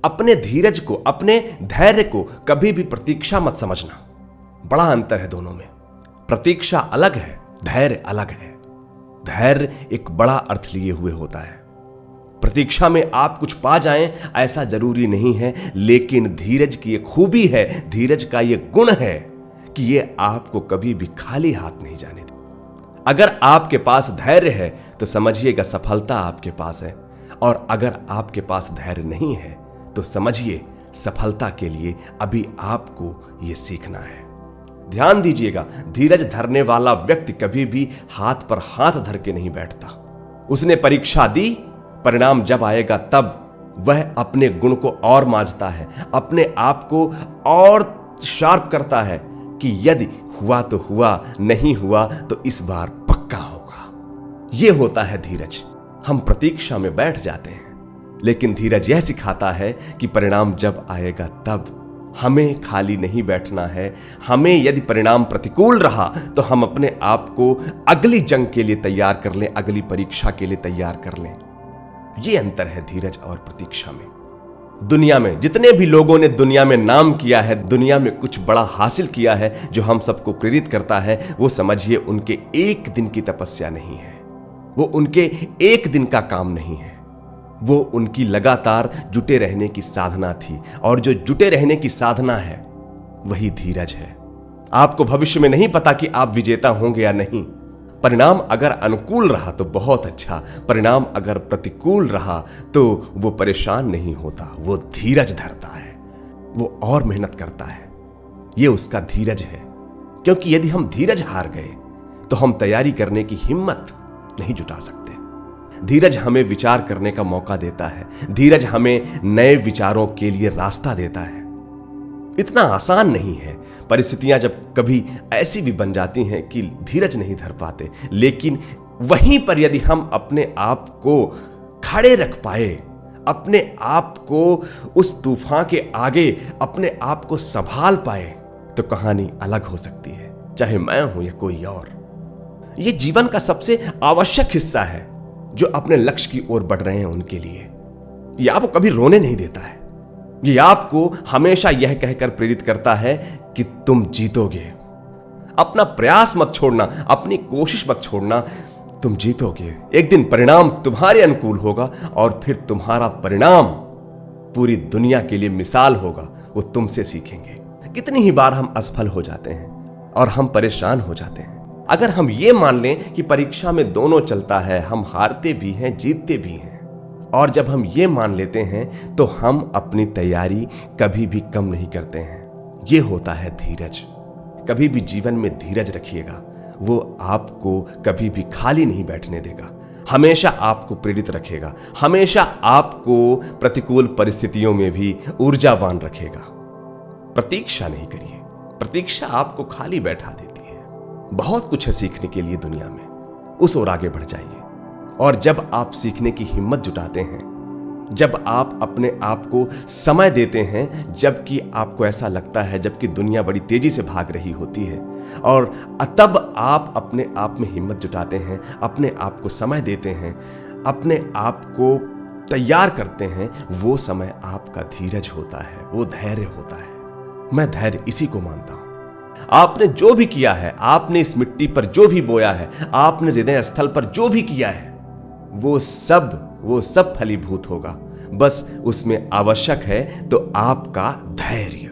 अपने धीरज को, अपने धैर्य को कभी भी प्रतीक्षा मत समझना। बड़ा अंतर है दोनों में। प्रतीक्षा अलग है, धैर्य अलग है। धैर्य एक बड़ा अर्थ लिए हुए होता है। प्रतीक्षा में आप कुछ पा जाएं ऐसा जरूरी नहीं है, लेकिन धीरज की एक खूबी है, धीरज का यह गुण है कि यह आपको कभी भी खाली हाथ नहीं जाने दे। अगर आपके पास धैर्य है तो समझिएगा सफलता आपके पास है, और अगर आपके पास धैर्य नहीं है तो समझिए सफलता के लिए अभी आपको यह सीखना है। ध्यान दीजिएगा, धीरज धरने वाला व्यक्ति कभी भी हाथ पर हाथ धर के नहीं बैठता। उसने परीक्षा दी, परिणाम जब आएगा तब वह अपने गुण को और मांझता है, अपने आप को और शार्प करता है कि यदि हुआ तो हुआ, नहीं हुआ तो इस बार पक्का होगा। यह होता है धीरज। हम प्रतीक्षा में बैठ जाते हैं, लेकिन धीरज यह सिखाता है कि परिणाम जब आएगा तब हमें खाली नहीं बैठना है। हमें यदि परिणाम प्रतिकूल रहा तो हम अपने आप को अगली जंग के लिए तैयार कर लें, अगली परीक्षा के लिए तैयार कर लें। यह अंतर है धीरज और प्रतीक्षा में। दुनिया में जितने भी लोगों ने दुनिया में नाम किया है, दुनिया में कुछ बड़ा हासिल किया है जो हम सबको प्रेरित करता है, वो समझिए उनके एक दिन की तपस्या नहीं है, वो उनके एक दिन का काम नहीं है, वो उनकी लगातार जुटे रहने की साधना थी। और जो जुटे रहने की साधना है वही धीरज है। आपको भविष्य में नहीं पता कि आप विजेता होंगे या नहीं। परिणाम अगर अनुकूल रहा तो बहुत अच्छा, परिणाम अगर प्रतिकूल रहा तो वो परेशान नहीं होता, वो धीरज धरता है, वो और मेहनत करता है। ये उसका धीरज है। क्योंकि यदि हम धीरज हार गए तो हम तैयारी करने की हिम्मत नहीं जुटा सकते। धीरज हमें विचार करने का मौका देता है, धीरज हमें नए विचारों के लिए रास्ता देता है। इतना आसान नहीं है। परिस्थितियां जब कभी ऐसी भी बन जाती हैं कि धीरज नहीं धर पाते, लेकिन वहीं पर यदि हम अपने आप को खड़े रख पाए, अपने आप को उस तूफान के आगे अपने आप को संभाल पाए, तो कहानी अलग हो सकती है। चाहे मैं हूं या कोई और। यह जीवन का सबसे आवश्यक हिस्सा है जो अपने लक्ष्य की ओर बढ़ रहे हैं उनके लिए। यह आपको कभी रोने नहीं देता है, यह आपको हमेशा यह कहकर प्रेरित करता है कि तुम जीतोगे। अपना प्रयास मत छोड़ना, अपनी कोशिश मत छोड़ना, तुम जीतोगे। एक दिन परिणाम तुम्हारे अनुकूल होगा और फिर तुम्हारा परिणाम पूरी दुनिया के लिए मिसाल होगा। वो तुमसे सीखेंगे। कितनी ही बार हम असफल हो जाते हैं और हम परेशान हो जाते हैं। अगर हम ये मान लें कि परीक्षा में दोनों चलता है, हम हारते भी हैं, जीतते भी हैं, और जब हम ये मान लेते हैं तो हम अपनी तैयारी कभी भी कम नहीं करते हैं। ये होता है धीरज। कभी भी जीवन में धीरज रखिएगा, वो आपको कभी भी खाली नहीं बैठने देगा, हमेशा आपको प्रेरित रखेगा, हमेशा आपको प्रतिकूल परिस्थितियों में भी ऊर्जावान रखेगा। प्रतीक्षा नहीं करिए, प्रतीक्षा आपको खाली बैठा देती है। बहुत कुछ है सीखने के लिए दुनिया में, उस ओर आगे बढ़ जाइए। और जब आप सीखने की हिम्मत जुटाते हैं, जब आप अपने आप को समय देते हैं, जबकि आपको ऐसा लगता है जबकि दुनिया बड़ी तेजी से भाग रही होती है, और तब आप अपने आप में हिम्मत जुटाते हैं, अपने आप को समय देते हैं, अपने आप को तैयार करते हैं, वो समय आपका धीरज होता है, वो धैर्य होता है। मैं धैर्य इसी को मानता हूं। आपने जो भी किया है, आपने इस मिट्टी पर जो भी बोया है, आपने हृदय स्थल पर जो भी किया है, वो सब फलीभूत होगा। बस उसमें आवश्यक है तो आपका धैर्य।